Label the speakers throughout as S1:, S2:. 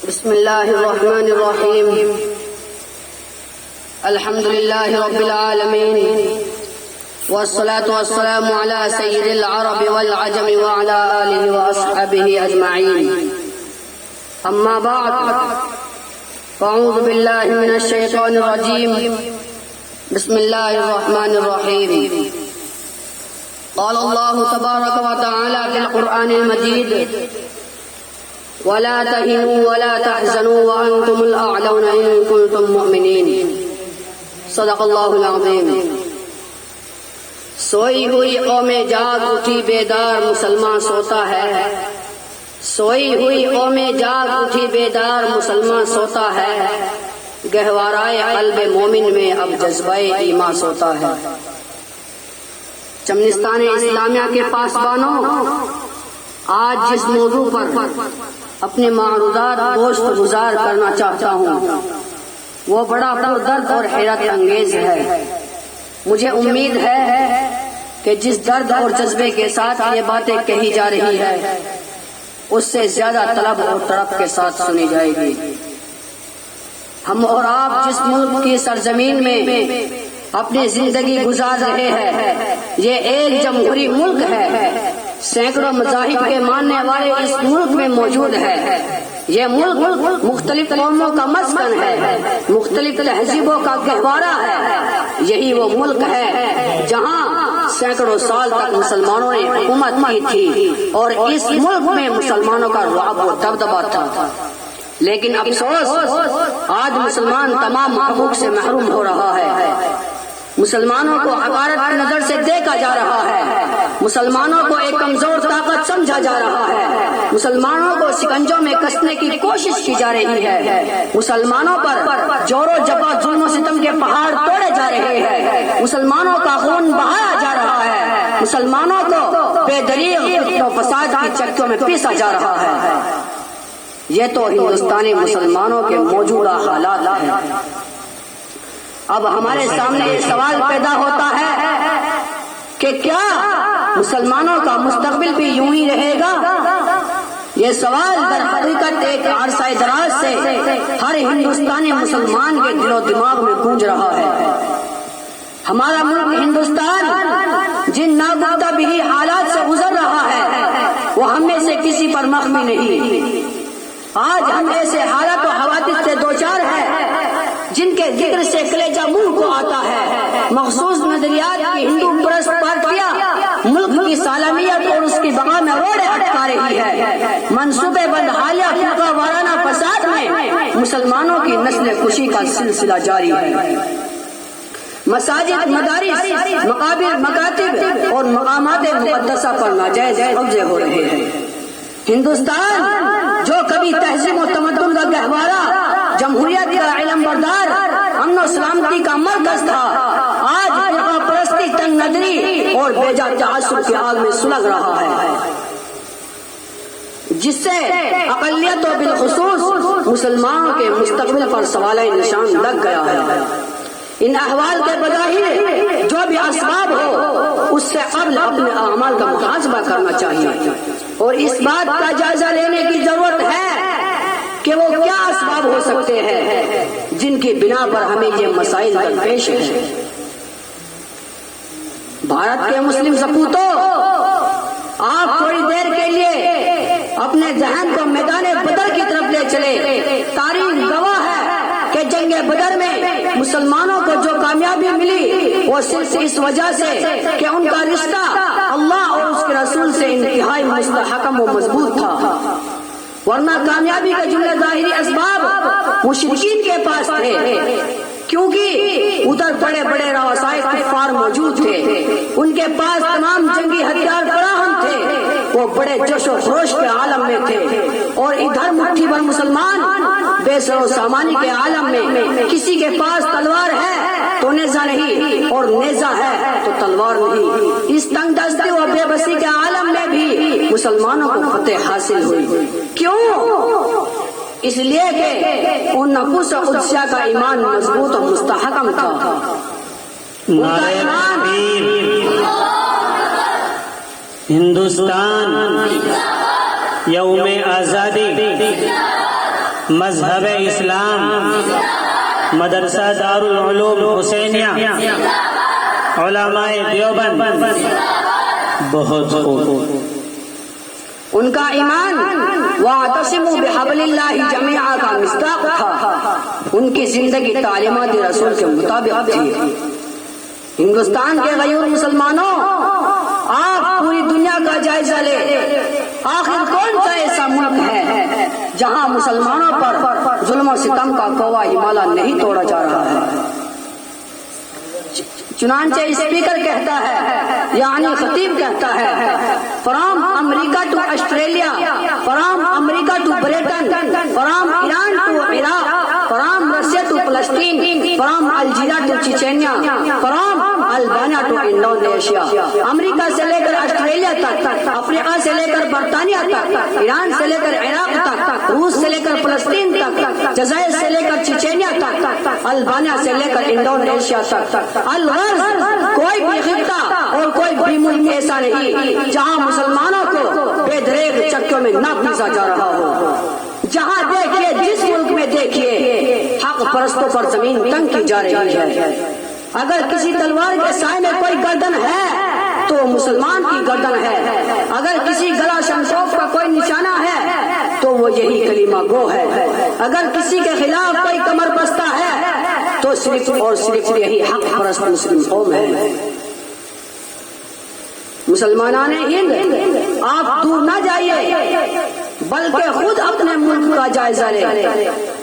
S1: بسم الله الرحمن الرحيم. الحمد لله رب العالمين، والصلاة والسلام على سيد العرب والعجم وعلى آله وأصحابه أجمعين. أما بعد، فأعوذ بالله من الشيطان الرجيم. بسم الله الرحمن الرحيم. قال الله تبارك وتعالى في القرآن المجيد: ولا تهنوا ولا تحزنوا وأنتم الأعلون إن كنتم مؤمنين. صدق اللہ العظیم. سوئی ہوئی قوم جاگ اٹھی بیدار مسلمان سوتا ہے. سوئی ہوئی قوم جاگ اٹھی بیدار مسلمان سوتا ہے. گہوارائے قلب مومن میں اب جذبہ ایمان سوتا ہے. چمنستان اسلامیہ کے پاسبانوں، آج جس موضوع پر اپنے معروضات گوشت گزار کرنا چاہتا ہوں وہ بڑا پردرد اور حیرت انگیز ہے. مجھے امید ہے کہ جس درد اور جذبے کے ساتھ یہ باتیں کہی جا رہی ہے اس سے زیادہ طلب اور تڑپ کے ساتھ سنی جائے گی. ہم اور آپ جس ملک کی سرزمین میں اپنی زندگی گزار رہے ہیں یہ ایک جمہوری ملک ہے. سینکڑوں مذاہب کے ماننے والے اس ملک میں موجود ہیں. یہ ملک مختلف قوموں کا مسکن ہے، مختلف تہذیبوں کا گہوارہ ہے. یہی وہ ملک ہے جہاں سینکڑوں سال تک مسلمانوں نے حکومت کی تھی اور اس ملک میں مسلمانوں کا رعب و دبدبہ تھا. لیکن افسوس آج مسلمان تمام حقوق سے محروم ہو رہا ہے. مسلمانوں کو حقارت کی نظر سے دیکھا جا رہا ہے. مسلمانوں کو ایک کمزور طاقت سمجھا جا رہا ہے. مسلمانوں کو شکنجوں میں کسنے کی کوشش کی جا رہی ہے. مسلمانوں پر جور و جفا ظلم و ستم کے پہاڑ توڑے جا رہے ہیں. مسلمانوں کا خون بہایا جا رہا ہے. مسلمانوں کو بے دریغ و فساد کی چکیوں میں پیسا جا رہا ہے. یہ تو ہندوستانی مسلمانوں کے موجودہ حالات ہیں. اب ہمارے سامنے یہ سوال پیدا ہوتا ہے کہ کیا مسلمانوں کا مستقبل بھی یوں ہی رہے گا؟ یہ سوال در حقیقت ایک عرصہ دراز سے ہر ہندوستانی مسلمان کے دل و دماغ میں گونج رہا ہے. ہمارا ملک ہندوستان جن ناگفتہ بھی حالات سے گزر رہا ہے وہ ہم میں سے کسی پر مخفی نہیں. آج ہم ایسے حالات و حوادث سے دوچار ہیں جن کے ذکر سے کلیجہ منہ کو آتا ہے. مخصوص نظریات کی ہندو پرست پارٹیاں ملک کی سالمیت اور اس کی بقا میں روڑے اٹکا رہی ہے. منصوبے بند حالیہ فرقہ وارانہ فساد میں مسلمانوں کی نسل کشی کا سلسلہ جاری ہے. مساجد، مدارس، مقابر، مکاتب اور مقامات مقدسہ پر ناجائز قبضے ہو رہے ہیں. ہندوستان جو کبھی تہذیب و تمدن کا گہوارہ، جمہوریت کا علم بردار، امن و سلامتی کا مرکز تھا، آج فرقہ پرستی، تنگ نظری اور بیجا تعصب کی آگ میں سلگ رہا ہے جس سے اقلیت و بالخصوص مسلمانوں کے مستقبل پر سوالۂ نشان لگ گیا ہے. ان احوال کے بظاہر جو بھی اسباب ہو اس سے قبل اپنے اعمال کا محاسبہ کرنا چاہیے اور اس بات کا جائزہ لینے کی ضرورت ہے کہ وہ کیا اسباب ہو سکتے ہیں جن کی بنا پر ہمیں یہ مسائل درپیش ہیں. بھارت کے مسلم سپوتوں، آپ تھوڑی دیر کے لیے اپنے ذہن کو میدان بدر کی طرف لے چلے. تاریخ گواہ ہے کہ جنگ بدر میں مسلمانوں کو جو کامیابی ملی وہ صرف اس وجہ سے کہ ان کا رشتہ اللہ اور اس کے رسول سے انتہائی مستحکم و مضبوط تھا، ورنہ کامیابی کے جملے ظاہری اسباب مشرکین کے پاس تھے کیونکہ ادھر بڑے بڑے رؤسائے کفار موجود تھے. ان کے پاس تمام جنگی ہتھیار فراہم تھے. وہ بڑے جوش و خروش کے عالم میں تھے اور ادھر مٹھی بھر مسلمان بے سر و سامانی کے عالم میں. کسی کے پاس تلوار ہے تو نیزہ نہیں اور نیزہ ہے تو تلوار نہیں. اس تنگ دستی و بے بسی کے عالم میں بھی مسلمانوں کو فتح حاصل ہوئی. کیوں؟ اس لیے کہ ان نفوس و قدسیہ کا ایمان مضبوط و مستحکم تھا. ان کا ایمان
S2: ہندوستان یوم آزادی مذہب اسلام، مدرسہ دارالعلوم حسینیہ، علماء دیوبند، بہت خوب۔
S1: ان کا ایمان وَاعْتَصِمُوا بِحَبْلِ اللَّهِ جَمِيعًا کا مصداق تھا۔ ان کی زندگی تعلیمات رسول کے مطابق تھی۔ ہندوستان کے غیور مسلمانوں، آپ پوری دنیا کا جائزہ لے، آخر کون سا ایسا ملک ہے جہاں مسلمانوں پر ظلم و ستم کا کوہ ہمالیہ نہیں توڑا جا رہا ہے؟ چنانچہ اسپیکر کہتا ہے، یعنی خطیب کہتا ہے، from America to Australia, from America to Britain, from Iran to Iraq, from Russia to Palestine, from Algeria to Chechnya, from Albania to Indonesia. امریکہ سے لے کر آسٹریلیا تک، افریقہ سے لے کر برطانیہ تک، ایران سے لے کر عراق تک، روس سے لے کر فلسطین تک، جزائر سے لے کر چچینیا تک، البانیا سے لے کر انڈونیشیا تک، کوئی بھی خطہ اور کوئی بھی ملک ایسا نہیں جہاں مسلمانوں کو بے دریغ چکیوں میں نہ پیسا جا رہا ہو۔ جہاں دیکھیے، جس ملک میں دیکھیے، حق پرستوں پر زمین تنگ کی جا رہی ہے۔ اگر کسی تلوار کے سائے میں کوئی گردن ہے تو مسلمان کی گردن ہے، اگر کسی گلا شمشوف کا کوئی نشانہ ہے تو وہ یہی کلمہ گو ہے، اگر کسی کے خلاف کوئی کمر بستہ ہے تو صرف اور صرف یہی حق پرست مسلم قوم ہے۔ مسلمانان ہند، آپ دور نہ جائیے بلکہ خود اپنے ملک کا جائزہ لیں۔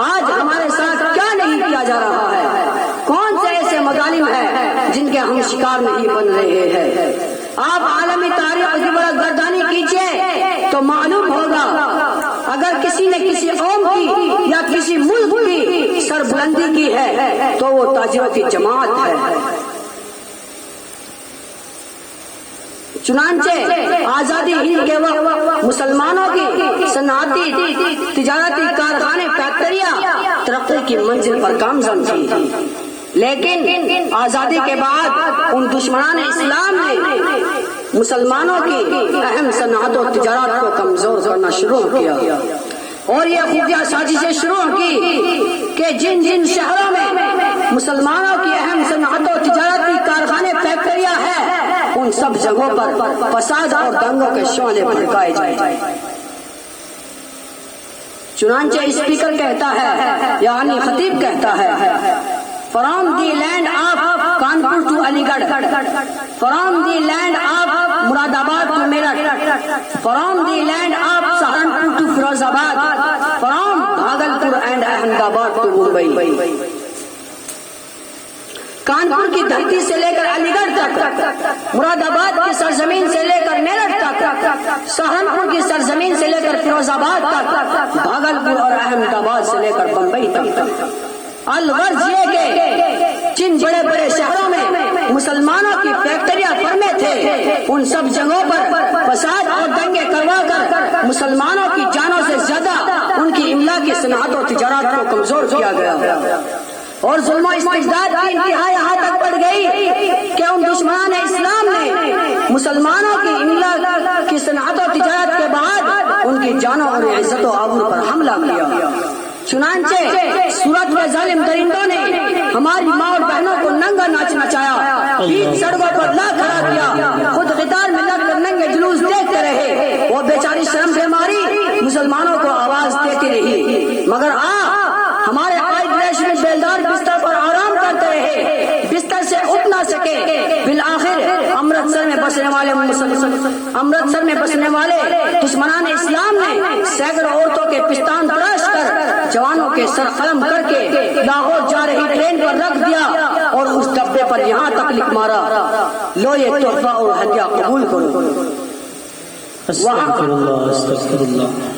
S1: آج ہمارے ساتھ کیا نہیں کیا جا رہا ہے؟ کون سے ایسے مظالم ہیں جن کے ہم شکار نہیں بن رہے ہیں؟ آپ عالمی تاریخ کی برگردانی کیجیے تو معلوم ہوگا، اگر کسی نے کسی قوم کی یا کسی ملک کی سربلندی کی ہے تو وہ تاجروں کی جماعت ہے۔ چنانچہ آزادی ہند کے وقت مسلمانوں کی صنعتی تجارتی کارخانے فیکٹریاں ترقی کی منزل پر گامزن تھی، لیکن آزادی کے بعد ان دشمنان اسلام نے مسلمانوں کی اہم صنعت و تجارت کو کمزور کرنا شروع کیا، اور یہ خفیہ سازشیں شروع کی کہ جن جن شہروں میں مسلمانوں کی اہم صنعت و تجارتی کارخانے فیکٹریاں ہیں، ان سب جگہوں پر فساد اور دنگوں کے شعلے بھڑکائے جائیں۔ چنانچہ اسپیکر کہتا ہے، یعنی خطیب کہتا ہے، from the land of Kanpur to Aligarh, from the land of Moradabad to Meerut, from the land of Saharanpur to Firozabad, from Bhagalpur and Ahmad آباد ٹو ممبئی۔ کانپور کی دھرتی سے لے کر علی گڑھ تک، مراد آباد کی سرزمین سے لے کر میرٹھ تک، سہارنپور کی سرزمین سے لے کر فیروز آباد تک، بھاگلپور اور احمد آباد سے لے کر بمبئی تک۔ الغرض یہ کہ جن بڑے بڑے شہروں میں مسلمانوں کی فیکٹریاں فرمے تھے، ان سب جگہوں پر فساد اور دنگے کروا کر مسلمانوں کی جانوں سے زیادہ ان کی املا کی صنعت و تجارت کو کمزور کیا گیا، اور ظلم و استبداد کی انتہا یہاں تک بڑھ گئی کہ ان دشمنان اسلام نے مسلمانوں کی املا کی صنعت و تجارت کے بعد ان کی جانوں اور عزت و آبرو پر حملہ کیا۔ چنانچہ سورت کے ظالم درندوں نے ہماری ماں اور بہنوں کو ننگا ناچ نچایا، بیچ سڑکوں پر لا کھڑا کیا، خود قطار میں لگ کر ننگے جلوس دیکھتے رہے، وہ بیچاری شرم سے ماری مسلمانوں کو آواز دیتی رہی، مگر ہمارے قائد ریشمی بیلدار بستر پر آرام کرتے رہے، بستر سے اٹھ نہ سکے۔ بالآخر امرتسر میں بسنے والے دشمنان اسلام نے سینکڑوں عورتوں کے پستان تراش کر جوانوں کے سر قلم کر کے لاہور جا رہی ٹرین پر رکھ دیا، اور اس ڈبے پر یہاں تک لکھ مارا، لو یہ تحفہ اور ہدیہ قبول کرو۔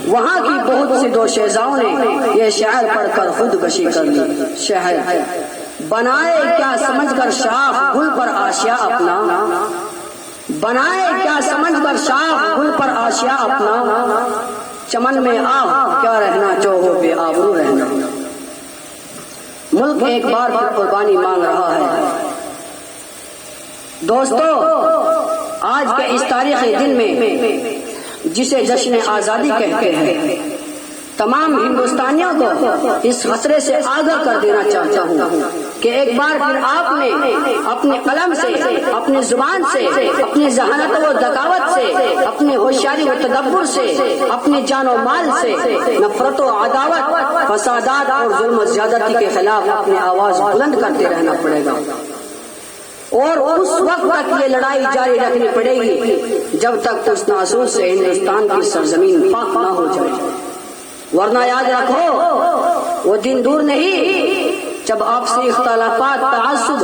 S1: وہاں کی بہت سی دو شہزاؤں نے یہ شعر پڑھ کر خودکشی کر لی۔ شہر بنائے کیا سمجھ کر شاخ گل پر آشیا اپنا، بنائے کیا سمجھ کر شاخ گل پر آشیا اپنا، چمن میں آہ کیا رہنا چوہو بے آبرو رہنا۔ ملک ایک بار پھر قربانی مانگ رہا ہے۔ دوستو، آج کے اس تاریخی دن میں جسے جشن آزادی کہتے ہیں، تمام ہندوستانیوں کو اس خطرے سے آگاہ کر دینا چاہتا ہوں کہ ایک بار پھر آپ نے اپنے قلم سے، اپنی زبان سے، اپنی ذہانت و ذکاوت سے، اپنی ہوشیاری و تدبر سے، اپنی جان و مال سے نفرت و عداوت، فسادات اور ظلم و زیادتی کے خلاف اپنی آواز بلند کرتے رہنا پڑے گا، اور اس وقت تک یہ لڑائی جاری رکھنی پڑے گی جب تک اس ناسور سے ہندوستان کی سرزمین پاک نہ ہو جائے، ورنہ یاد رکھو وہ دن دور نہیں جب آپسی اختلافات، تعصب،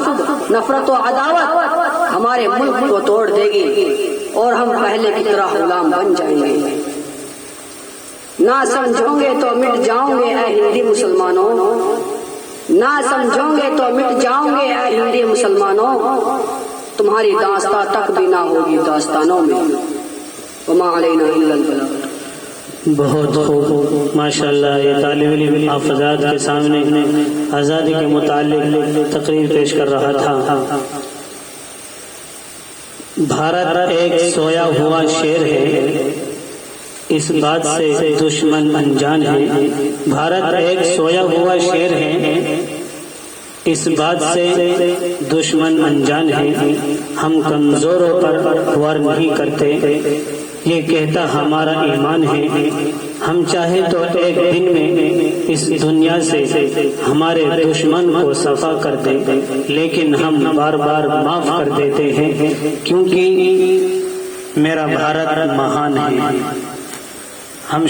S1: نفرت و عداوت ہمارے ملک کو توڑ دے گی اور ہم پہلے کی طرح غلام بن جائیں گے۔ نہ سمجھو گے تو مٹ جاؤں گے اے ہندی مسلمانوں، نہ سمجھو گے تو مٹ جاؤں گے اے ہندی مسلمانوں، تمہاری داستان تک بھی نہ ہوگی داستانوں میں، وما علینا الا البلاغ۔
S2: بہت خوب، ماشاءاللہ۔ یہ طالب علم حافظات کے سامنے آزادی کے متعلق تقریر پیش کر رہا تھا۔ بھارت ایک سویا ہوا شیر ہے، اس بات سے دشمن انجان ہے۔ بھارت ایک سویا ہوا شیر ہے، اس بات سے دشمن انجان ہے۔ ہم کمزوروں پر وار نہیں کرتے، یہ کہتا ہمارا ایمان ہے۔ ہم چاہے تو ایک دن میں اس دنیا سے ہمارے دشمن کو صفا کر دیں، لیکن ہم بار بار معاف کر دیتے ہیں، کیونکہ میرا بھارت مہان ہے۔ ہم